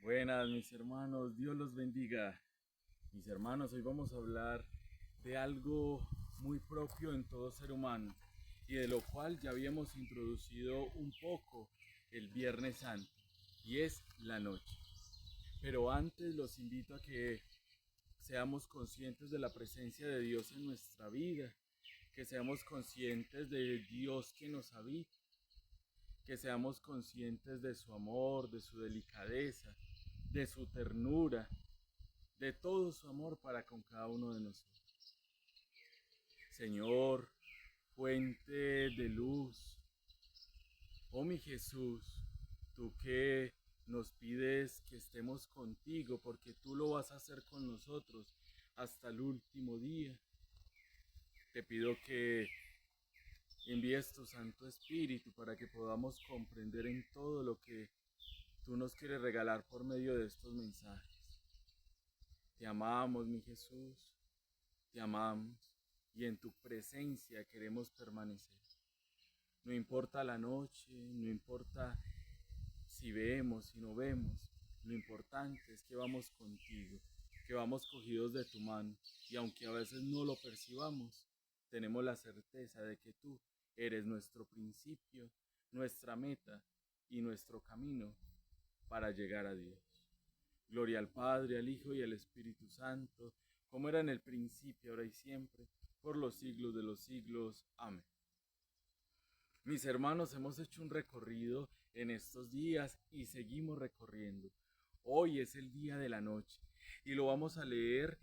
Buenas, mis hermanos, Dios los bendiga. Mis hermanos, hoy vamos a hablar de algo muy propio en todo ser humano y de lo cual ya habíamos introducido un poco el Viernes Santo, y es la noche. Pero antes los invito a que seamos conscientes de la presencia de Dios en nuestra vida, que seamos conscientes de Dios que nos habita, que seamos conscientes de su amor, de su delicadeza, de su ternura, de todo su amor para con cada uno de nosotros. Señor, fuente de luz, oh mi Jesús, tú que nos pides que estemos contigo porque tú lo vas a hacer con nosotros hasta el último día. Te pido que envíes tu Santo Espíritu para que podamos comprender en todo lo que tú nos quieres regalar por medio de estos mensajes. Te amamos, mi Jesús, te amamos y en tu presencia queremos permanecer. No importa la noche, no importa si vemos, si no vemos, lo importante es que vamos contigo, que vamos cogidos de tu mano y aunque a veces no lo percibamos, tenemos la certeza de que tú eres nuestro principio, nuestra meta y nuestro camino para llegar a Dios. Gloria al Padre, al Hijo y al Espíritu Santo, como era en el principio, ahora y siempre, por los siglos de los siglos. Amén. Mis hermanos, hemos hecho un recorrido en estos días y seguimos recorriendo. Hoy es el día de la noche y lo vamos a leer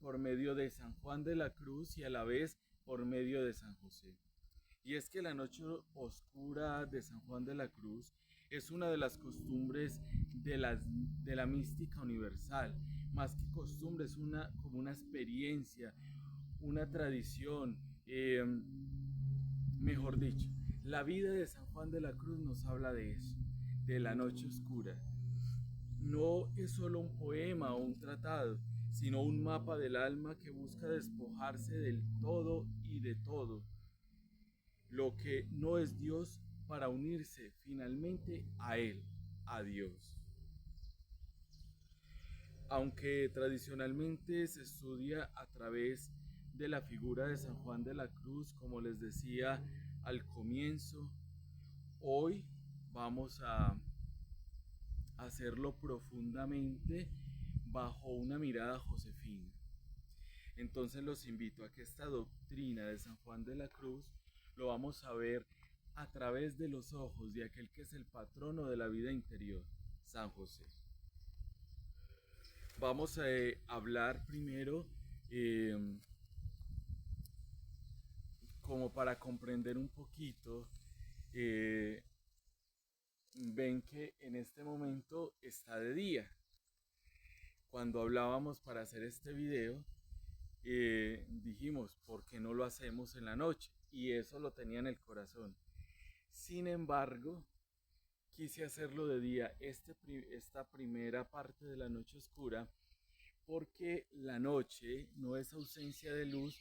por medio de San Juan de la Cruz y a la vez por medio de San José. Y es que la noche oscura de San Juan de la Cruz es una de las costumbres de la mística universal. Más que costumbre, es como una experiencia, una tradición, mejor dicho. La vida de San Juan de la Cruz nos habla de eso, de la noche oscura. No es solo un poema o un tratado, sino un mapa del alma que busca despojarse del todo y de todo lo que no es Dios para unirse finalmente a Él, a Dios. Aunque tradicionalmente se estudia a través de la figura de San Juan de la Cruz, como les decía al comienzo, hoy vamos a hacerlo profundamente bajo una mirada josefina. Entonces los invito a que esta doctrina de San Juan de la Cruz lo vamos a ver a través de los ojos de aquel que es el patrono de la vida interior, San José. Vamos a hablar primero, eh, como para comprender un poquito, eh, ven que en este momento está de día. Cuando hablábamos para hacer este video, dijimos, ¿por qué no lo hacemos en la noche? Y eso lo tenía en el corazón. Sin embargo, quise hacerlo de día, esta primera parte de la noche oscura, porque la noche no es ausencia de luz,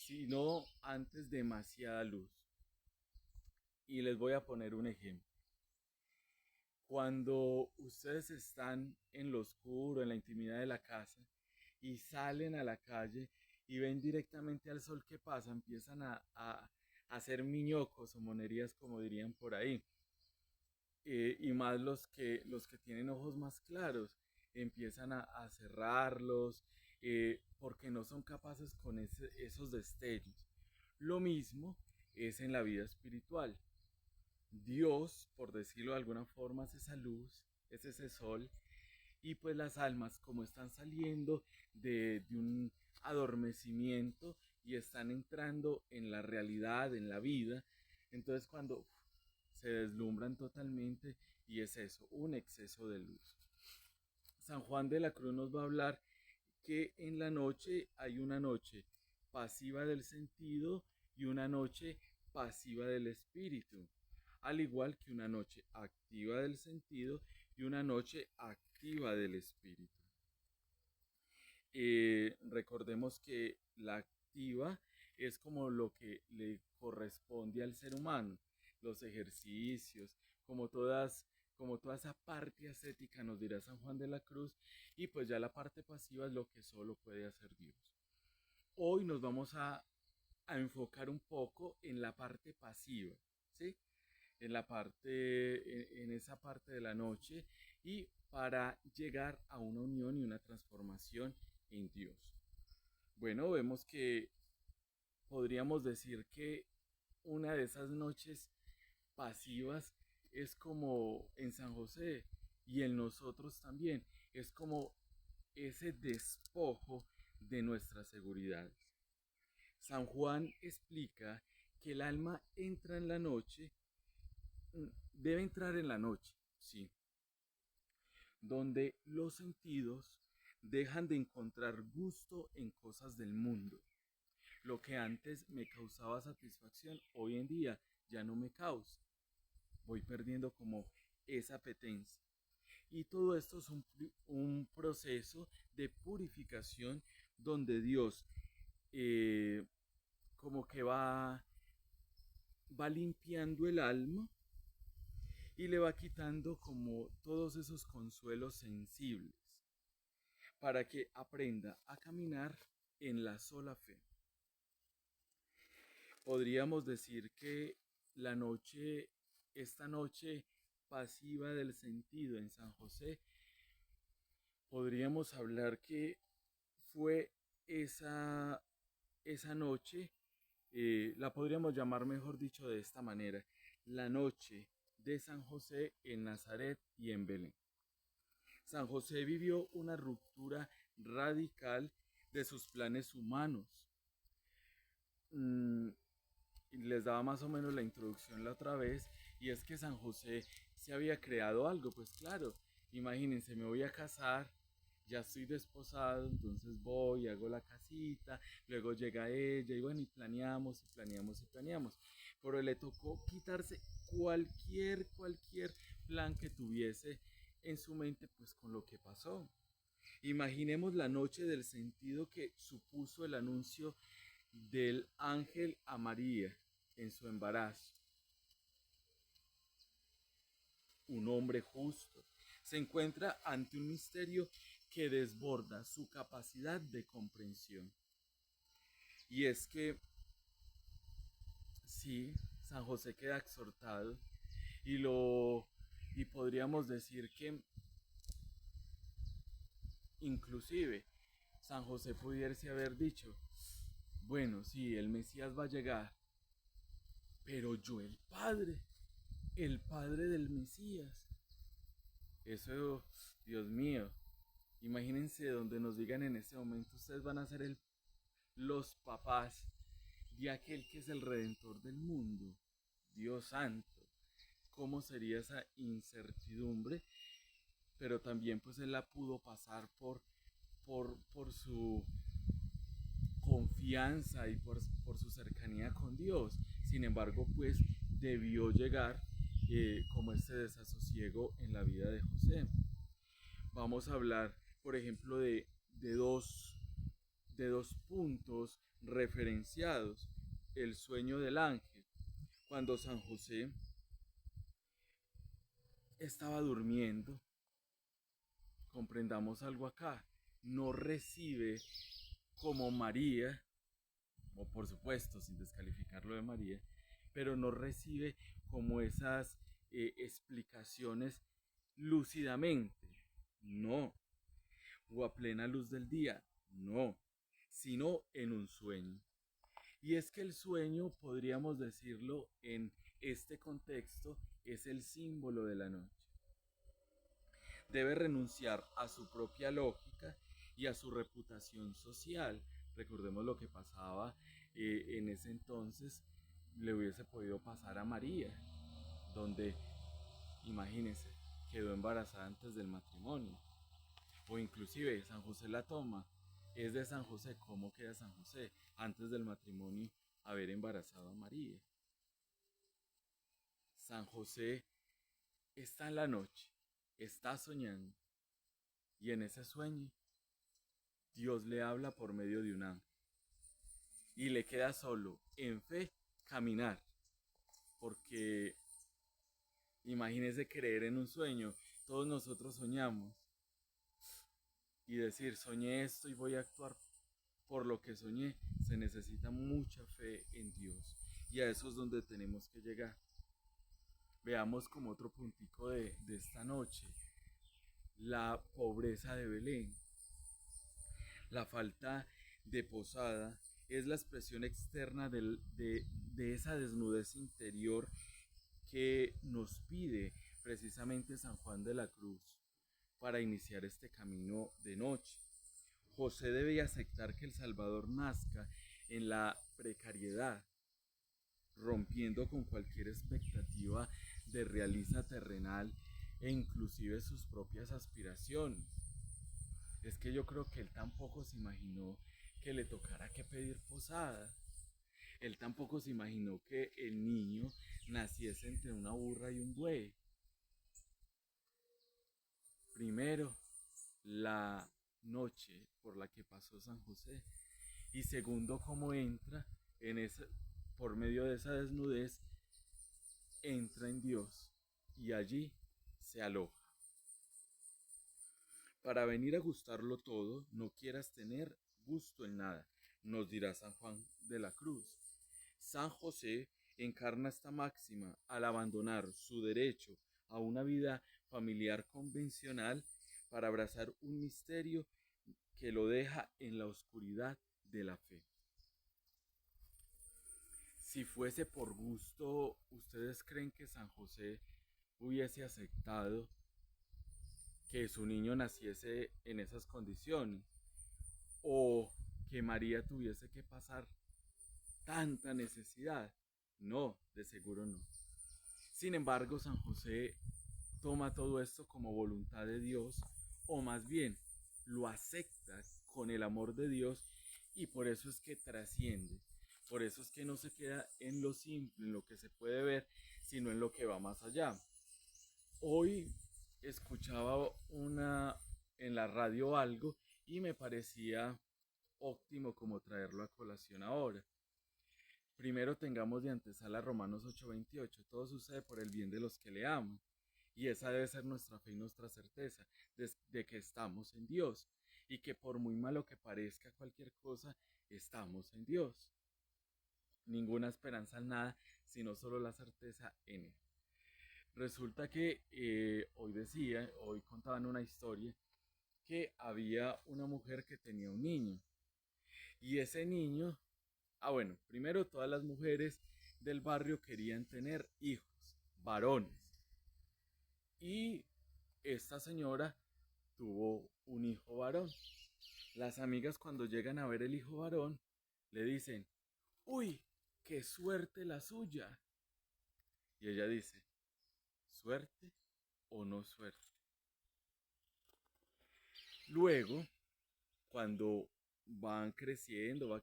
sino antes demasiada luz. Y les voy a poner un ejemplo. Cuando ustedes están en lo oscuro, en la intimidad de la casa, y salen a la calle y ven directamente al sol que pasa, empiezan a hacer miñocos o monerías, como dirían por ahí. Y más los que tienen ojos más claros, empiezan a cerrarlos, porque no son capaces con esos destellos. Lo mismo es en la vida espiritual. Dios, por decirlo de alguna forma, es esa luz, es ese sol, y pues las almas, como están saliendo de un adormecimiento y están entrando en la realidad, en la vida, entonces cuando se deslumbran totalmente, y es eso, un exceso de luz. San Juan de la Cruz nos va a hablar que en la noche hay una noche pasiva del sentido y una noche pasiva del espíritu, al igual que una noche activa del sentido y una noche activa del espíritu. Recordemos que la activa es como lo que le corresponde al ser humano, los ejercicios, como como toda esa parte ascética nos dirá San Juan de la Cruz, y pues ya la parte pasiva es lo que solo puede hacer Dios. Hoy nos vamos a enfocar un poco en la parte pasiva, ¿sí? En la parte, en esa parte de la noche, y para llegar a una unión y una transformación en Dios. Bueno, vemos que podríamos decir que una de esas noches pasivas es como en San José y en nosotros también, es como ese despojo de nuestras seguridades. San Juan explica que el alma entra en la noche, debe entrar en la noche, sí, donde los sentidos dejan de encontrar gusto en cosas del mundo. Lo que antes me causaba satisfacción, hoy en día ya no me causa. Voy perdiendo como esa apetencia. Y todo esto es un proceso de purificación donde Dios como que va limpiando el alma y le va quitando como todos esos consuelos sensibles para que aprenda a caminar en la sola fe. Podríamos decir que la noche, esta noche pasiva del sentido en San José, podríamos hablar que fue esa noche, la podríamos llamar mejor dicho de esta manera, la noche de San José en Nazaret y en Belén. San José vivió una ruptura radical de sus planes humanos. Les daba más o menos la introducción la otra vez, y es que San José se había creado algo, pues claro, imagínense, me voy a casar, ya estoy desposado, entonces voy, hago la casita, luego llega ella, y bueno, y planeamos, y planeamos, y planeamos, pero le tocó quitarse cualquier plan que tuviese en su mente, pues con lo que pasó. Imaginemos la noche del sentido que supuso el anuncio del ángel a María en su embarazo. Un hombre justo se encuentra ante un misterio que desborda su capacidad de comprensión. Y es que, sí, San José queda exhortado y podríamos decir que inclusive San José pudiese haber dicho, bueno, sí, el Mesías va a llegar, pero yo el padre del Mesías. Eso, Dios mío, imagínense donde nos digan en este momento, ustedes van a ser los papás de aquel que es el redentor del mundo. Dios santo, ¿cómo sería esa incertidumbre? Pero también pues él la pudo pasar por su confianza y por su cercanía con Dios. Sin embargo, pues debió llegar como este desasosiego en la vida de José. Vamos a hablar, por ejemplo, de dos puntos referenciados. El sueño del ángel. Cuando San José estaba durmiendo, comprendamos algo acá, no recibe como María, o por supuesto sin descalificarlo de María, pero no recibe como esas explicaciones lúcidamente, no, o a plena luz del día, no, sino en un sueño. Y es que el sueño, podríamos decirlo en este contexto, es el símbolo de la noche. Debe renunciar a su propia lógica y a su reputación social. Recordemos lo que pasaba en ese entonces, le hubiese podido pasar a María, donde, imagínense, quedó embarazada antes del matrimonio. O inclusive San José la toma. Es de San José, ¿cómo queda San José antes del matrimonio haber embarazado a María? San José está en la noche, está soñando, y en ese sueño Dios le habla por medio de un ángel y le queda solo en fe caminar, porque Imagínese creer en un sueño. Todos nosotros soñamos y decir, soñé esto y voy a actuar por lo que soñé. Se necesita mucha fe en Dios y a eso es donde tenemos que llegar. Veamos como otro puntico de esta noche, la pobreza de Belén. La falta de posada es la expresión externa de esa desnudez interior que nos pide precisamente San Juan de la Cruz para iniciar este camino de noche. José debe aceptar que el Salvador nazca en la precariedad, rompiendo con cualquier expectativa de realiza terrenal e inclusive sus propias aspiraciones. Es que yo creo que él tampoco se imaginó que le tocara que pedir posada. Él tampoco se imaginó que el niño naciese entre una burra y un buey. Primero, la noche por la que pasó San José. Y segundo, cómo entra en ese, por medio de esa desnudez, entra en Dios y allí se aloja. Para venir a gustarlo todo, no quieras tener gusto en nada, nos dirá San Juan de la Cruz. San José encarna esta máxima al abandonar su derecho a una vida familiar convencional para abrazar un misterio que lo deja en la oscuridad de la fe. Si fuese por gusto, ¿ustedes creen que San José hubiese aceptado que su niño naciese en esas condiciones? ¿O que María tuviese que pasar tanta necesidad? No, de seguro no. Sin embargo, San José toma todo esto como voluntad de Dios, o más bien lo acepta con el amor de Dios, y por eso es que trasciende. Por eso es que no se queda en lo simple, en lo que se puede ver, sino en lo que va más allá. Hoy escuchaba en la radio algo y me parecía óptimo como traerlo a colación ahora. Primero tengamos de antesala Romanos 8:28, todo sucede por el bien de los que le aman. Y esa debe ser nuestra fe y nuestra certeza de que estamos en Dios y que por muy malo que parezca cualquier cosa, estamos en Dios. Ninguna esperanza en nada, sino solo la certeza en Él. Resulta que hoy contaban una historia que había una mujer que tenía un niño y ese niño, bueno, primero todas las mujeres del barrio querían tener hijos, varones, y esta señora tuvo un hijo varón. Las amigas cuando llegan a ver el hijo varón le dicen, uy, qué suerte la suya. Y ella dice, ¿suerte o no suerte? Luego, cuando va creciendo,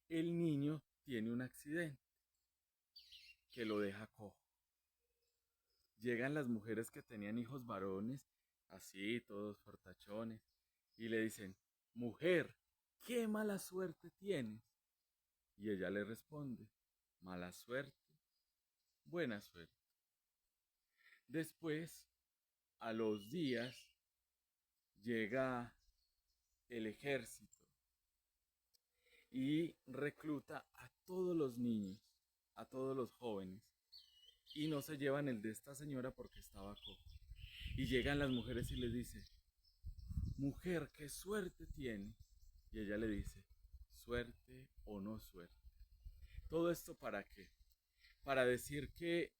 el niño tiene un accidente que lo deja cojo. Llegan las mujeres que tenían hijos varones, así, todos fortachones, y le dicen, mujer, qué mala suerte tienes. Y ella le responde, mala suerte, buena suerte. Después, a los días, llega el ejército y recluta a todos los niños, a todos los jóvenes, y no se llevan el de esta señora porque estaba cojo. Y llegan las mujeres y le dice, mujer, qué suerte tiene. Y ella le dice, suerte o no suerte. ¿Todo esto para qué? Para decir que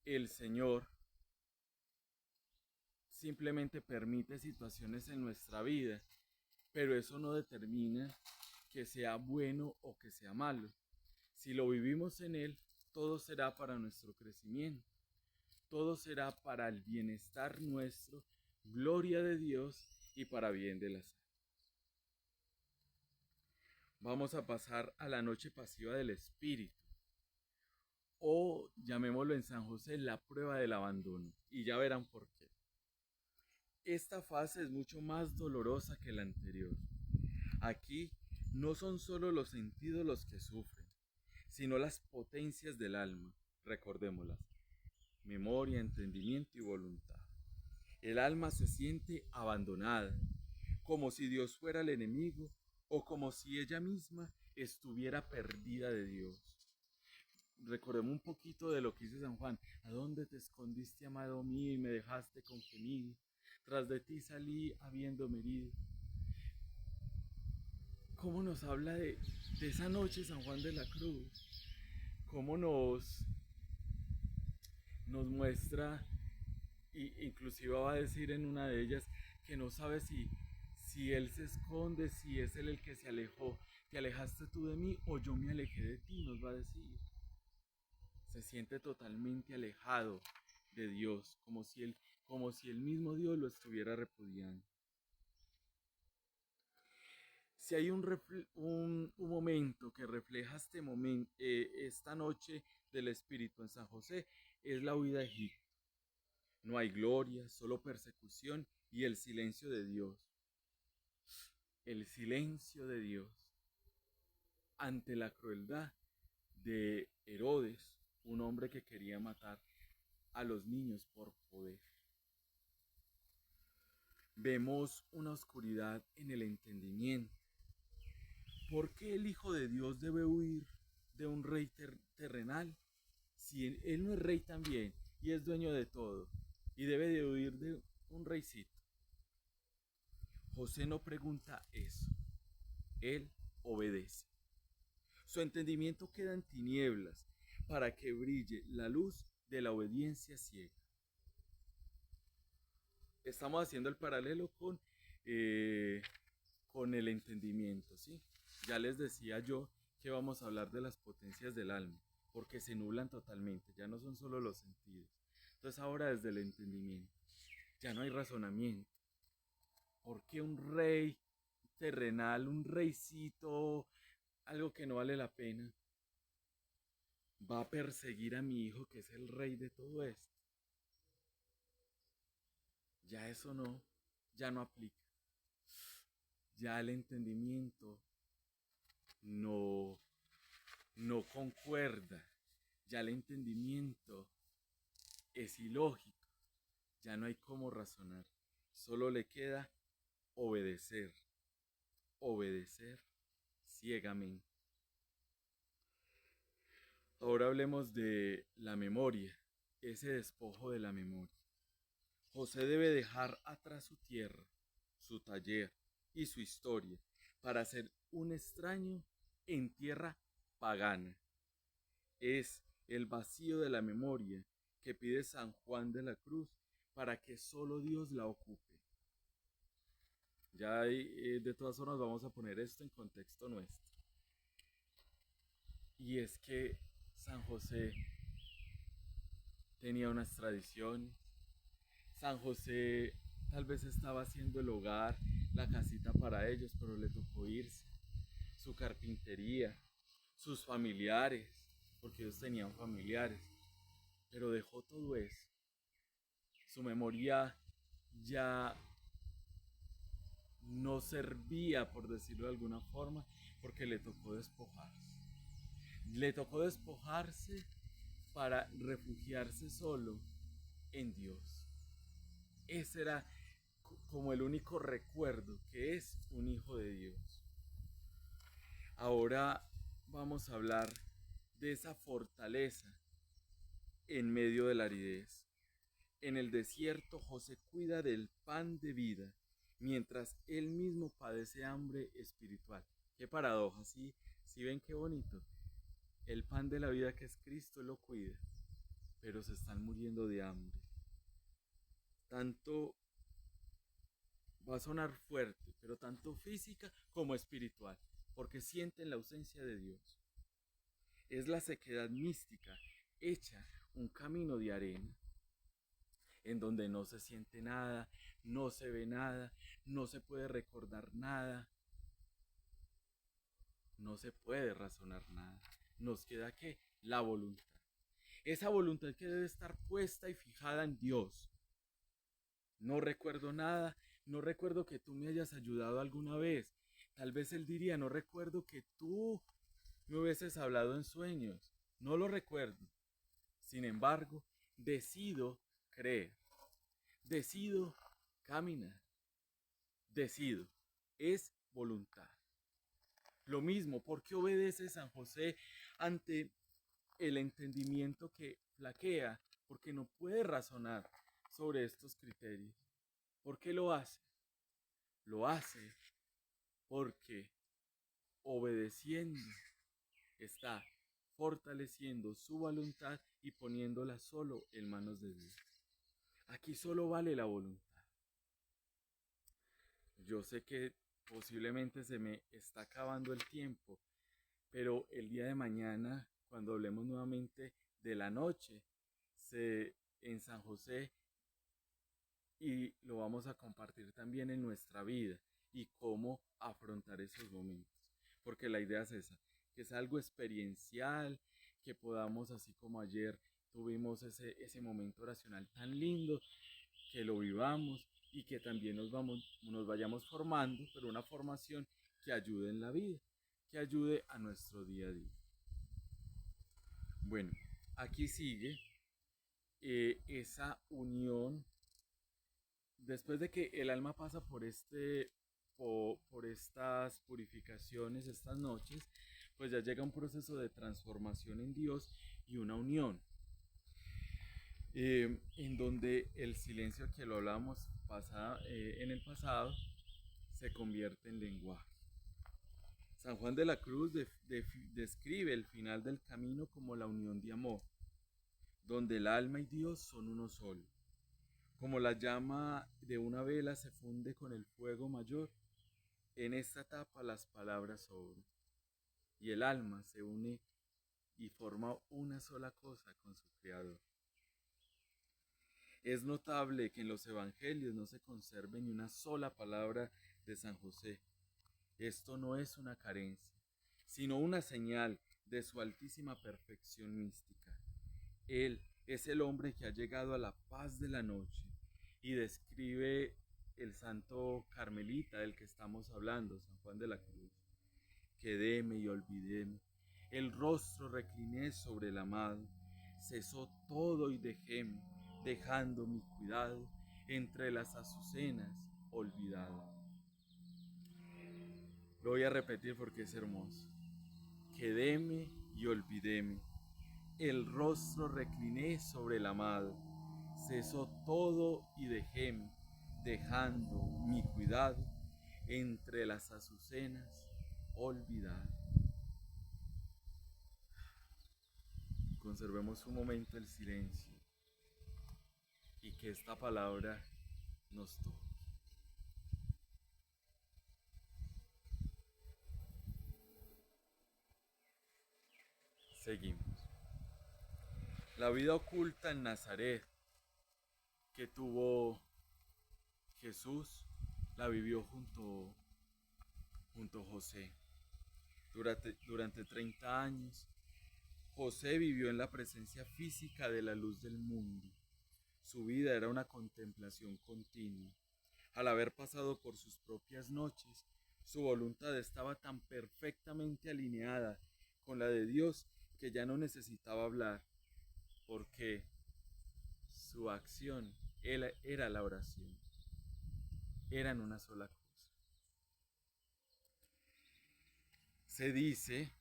el Señor simplemente permite situaciones en nuestra vida, pero eso no determina que sea bueno o que sea malo. Si lo vivimos en Él, todo será para nuestro crecimiento, todo será para el bienestar nuestro, gloria de Dios y para bien de las almas. Vamos a pasar a la noche pasiva del espíritu, o llamémoslo en San José la prueba del abandono, y ya verán por qué. Esta fase es mucho más dolorosa que la anterior. Aquí no son solo los sentidos los que sufren, sino las potencias del alma, recordémoslas. memoria, entendimiento y voluntad. El alma se siente abandonada, como si Dios fuera el enemigo o como si ella misma estuviera perdida de Dios. Recordemos un poquito de lo que dice San Juan. ¿A dónde te escondiste, amado mío, y me dejaste con gemido? Tras de ti salí habiéndome herido. ¿Cómo nos habla de esa noche San Juan de la Cruz? ¿Cómo nos muestra, y inclusive va a decir en una de ellas, que no sabe si él se esconde, si es él el que se alejó? ¿Te alejaste tú de mí o yo me alejé de ti? Nos va a decir. Se siente totalmente alejado de Dios, como si el mismo Dios lo estuviera repudiando. Si hay un momento que refleja esta noche del Espíritu en San José, es la huida a Egipto. No hay gloria, solo persecución y el silencio de Dios. El silencio de Dios ante la crueldad de Herodes, un hombre que quería matar a los niños por poder. Vemos una oscuridad en el entendimiento. ¿Por qué el Hijo de Dios debe huir de un rey terrenal si él no es rey también y es dueño de todo y debe de huir de un reycito? José no pregunta eso, él obedece. Su entendimiento queda en tinieblas para que brille la luz de la obediencia ciega. Estamos haciendo el paralelo con el entendimiento, ¿sí? Ya les decía yo que vamos a hablar de las potencias del alma, porque se nublan totalmente, ya no son solo los sentidos. Entonces ahora desde el entendimiento, ya no hay razonamiento. ¿Por qué un rey terrenal, un reycito, algo que no vale la pena, va a perseguir a mi hijo que es el rey de todo esto? Ya eso no, ya no aplica. Ya el entendimiento no, no concuerda. Ya el entendimiento es ilógico. Ya no hay cómo razonar. Solo le queda obedecer. Obedecer ciegamente. Ahora hablemos de la memoria, ese despojo de la memoria. José debe dejar atrás su tierra, su taller y su historia para ser un extraño en tierra pagana. Es el vacío de la memoria que pide San Juan de la Cruz para que solo Dios la ocupe. Ya de todas formas vamos a poner esto en contexto nuestro. Y es que San José tenía unas tradiciones. San José tal vez estaba haciendo el hogar, la casita para ellos, pero le tocó irse. Su carpintería, sus familiares, porque ellos tenían familiares, pero dejó todo eso. Su memoria ya no servía, por decirlo de alguna forma, porque le tocó despojarse. Le tocó despojarse para refugiarse solo en Dios. Ese era como el único recuerdo que es un hijo de Dios. Ahora vamos a hablar de esa fortaleza en medio de la aridez. En el desierto José cuida del pan de vida, mientras él mismo padece hambre espiritual. Qué paradoja, ¿sí? ¿Sí ven qué bonito? El pan de la vida que es Cristo lo cuida, pero se están muriendo de hambre. Tanto, va a sonar fuerte, pero tanto física como espiritual, porque sienten la ausencia de Dios. Es la sequedad mística, hecha un camino de arena, en donde no se siente nada, no se ve nada, no se puede recordar nada, no se puede razonar nada. Nos queda ¿qué? La voluntad. Esa voluntad que debe estar puesta y fijada en Dios. No recuerdo nada, no recuerdo que tú me hayas ayudado alguna vez. Tal vez él diría, no recuerdo que tú me hubieses hablado en sueños. No lo recuerdo. Sin embargo, decido creer, decido caminar, decido, es voluntad. Lo mismo, ¿por qué obedece San José ante el entendimiento que flaquea? Porque no puede razonar sobre estos criterios. ¿Por qué lo hace? Lo hace porque obedeciendo está fortaleciendo su voluntad y poniéndola solo en manos de Dios. Aquí solo vale la voluntad. Yo sé que posiblemente se me está acabando el tiempo, pero el día de mañana, cuando hablemos nuevamente de la noche, en San José, y lo vamos a compartir también en nuestra vida y cómo afrontar esos momentos. Porque la idea es esa, que es algo experiencial, que podamos, así como ayer tuvimos ese momento oracional tan lindo, que lo vivamos y que también nos vayamos formando, pero una formación que ayude en la vida, que ayude a nuestro día a día. Bueno, aquí sigue esa unión. Después de que el alma pasa por estas purificaciones, estas noches, pues ya llega un proceso de transformación en Dios y una unión, en donde el silencio que lo hablábamos en el pasado se convierte en lenguaje. San Juan de la Cruz describe el final del camino como la unión de amor, donde el alma y Dios son uno solo. Como la llama de una vela se funde con el fuego mayor, en esta etapa las palabras sobran y el alma se une y forma una sola cosa con su Creador. Es notable que en los evangelios no se conserve ni una sola palabra de San José. Esto no es una carencia, sino una señal de su altísima perfección mística. Él es el hombre que ha llegado a la paz de la noche y describe el santo carmelita del que estamos hablando, San Juan de la Cruz. Quedéme y olvidéme, el rostro recliné sobre el amado, cesó todo y dejéme, dejando mi cuidado entre las azucenas olvidado. Lo voy a repetir porque es hermoso. Quedéme y olvidéme, el rostro recliné sobre el amado, cesó todo y dejéme, dejando mi cuidado entre las azucenas olvidado. Conservemos un momento el silencio y que esta palabra nos toque. Seguimos. La vida oculta en Nazaret que tuvo Jesús la vivió junto a José. Durante 30 años, José vivió en la presencia física de la luz del mundo. Su vida era una contemplación continua. Al haber pasado por sus propias noches, su voluntad estaba tan perfectamente alineada con la de Dios que ya no necesitaba hablar, porque su acción era la oración. Eran una sola cosa. Se dice,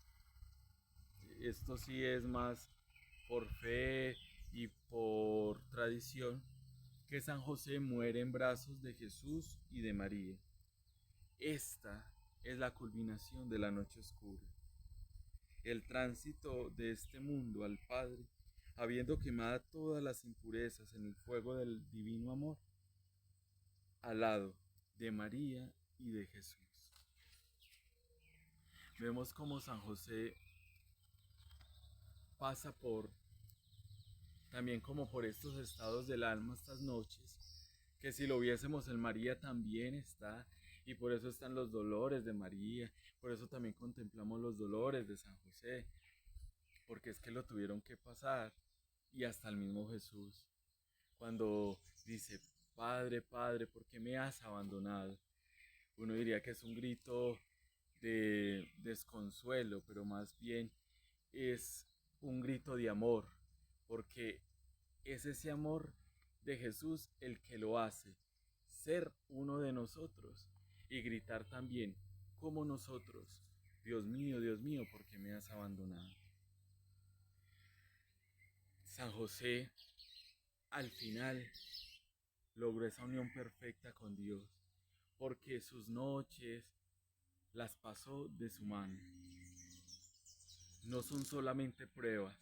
esto sí es más por fe y por tradición, que San José muere en brazos de Jesús y de María. Esta es la culminación de la noche oscura, el tránsito de este mundo al Padre, habiendo quemado todas las impurezas en el fuego del divino amor, al lado de María y de Jesús. Vemos como San José pasa también como por estos estados del alma, estas noches, que si lo viésemos en María también está, y por eso están los dolores de María, por eso también contemplamos los dolores de San José, porque es que lo tuvieron que pasar, y hasta el mismo Jesús, cuando dice, Padre, Padre, ¿por qué me has abandonado? Uno diría que es un grito de desconsuelo, pero más bien es un grito de amor, porque Es ese amor de Jesús el que lo hace ser uno de nosotros y gritar también como nosotros, Dios mío, ¿por qué me has abandonado? San José al final logró esa unión perfecta con Dios, porque sus noches las pasó de su mano. No son solamente pruebas,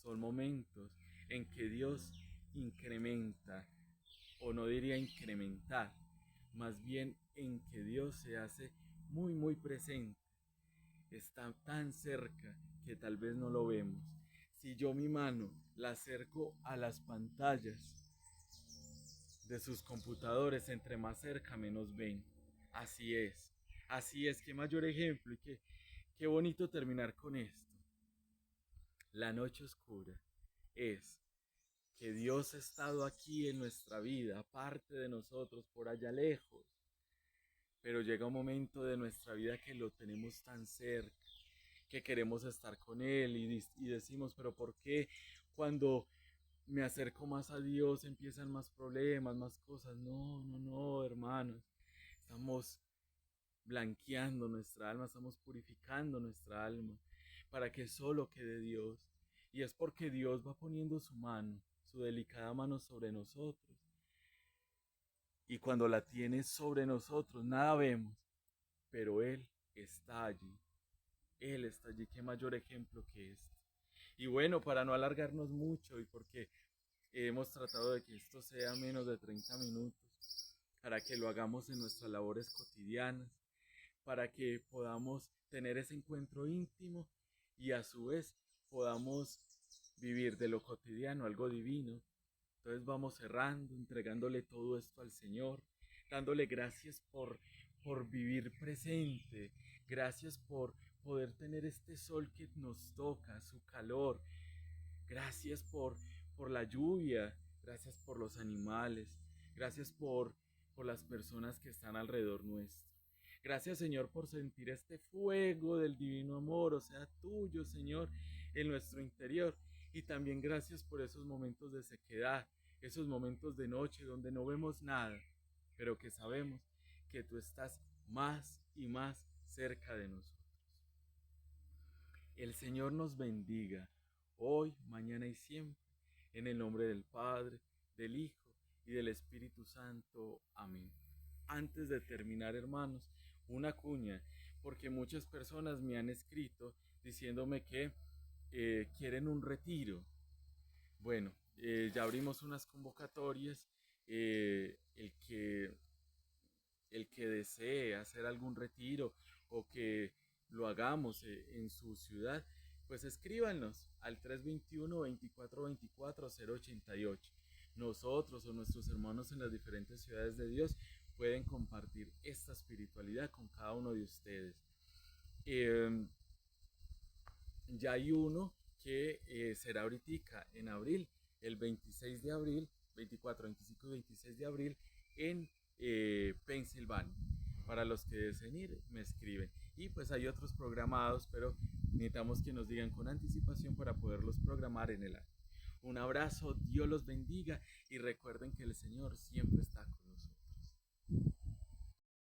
son momentos en que Dios incrementa, o no diría incrementar, más bien en que Dios se hace muy presente, está tan cerca que tal vez no lo vemos. Si yo mi mano la acerco a las pantallas de sus computadores, entre más cerca menos ven. Así es, qué mayor ejemplo y qué bonito terminar con esto. La noche oscura es que Dios ha estado aquí en nuestra vida, aparte de nosotros, por allá lejos, pero llega un momento de nuestra vida que lo tenemos tan cerca, que queremos estar con Él y decimos, pero ¿por qué cuando me acerco más a Dios empiezan más problemas, más cosas? No, hermanos, estamos blanqueando nuestra alma, estamos purificando nuestra alma para que solo quede Dios. Y es porque Dios va poniendo su mano, su delicada mano sobre nosotros. Y cuando la tiene sobre nosotros, nada vemos, pero Él está allí. Él está allí, qué mayor ejemplo que este. Y bueno, para no alargarnos mucho y porque hemos tratado de que esto sea menos de 30 minutos, para que lo hagamos en nuestras labores cotidianas, para que podamos tener ese encuentro íntimo y a su vez podamos vivir de lo cotidiano algo divino. Entonces vamos cerrando, entregándole todo esto al Señor, dándole gracias por vivir presente, gracias por poder tener este sol que nos toca, su calor, gracias por la lluvia, gracias por los animales, gracias por las personas que están alrededor nuestro. Gracias, Señor, por sentir este fuego del divino amor, o sea, tuyo, Señor, en nuestro interior. Y también gracias por esos momentos de sequedad, esos momentos de noche donde no vemos nada, pero que sabemos que tú estás más y más cerca de nosotros. El Señor nos bendiga hoy, mañana y siempre, en el nombre del Padre, del Hijo y del Espíritu Santo. Amén. Antes de terminar, hermanos, una cuña, porque muchas personas me han escrito diciéndome que quieren un retiro. Bueno, ya abrimos unas convocatorias. El que desee hacer algún retiro o que lo hagamos en su ciudad, pues escríbanos al 321-2424-088. Nosotros o nuestros hermanos en las diferentes ciudades de Dios pueden compartir esta espiritualidad con cada uno de ustedes. Ya hay uno que será ahorita en abril, el 26 de abril, 24, 25 y 26 de abril en Pensilvania. Para los que deseen ir, me escriben. Y pues hay otros programados, pero necesitamos que nos digan con anticipación para poderlos programar en el año. Un abrazo, Dios los bendiga y recuerden que el Señor siempre está con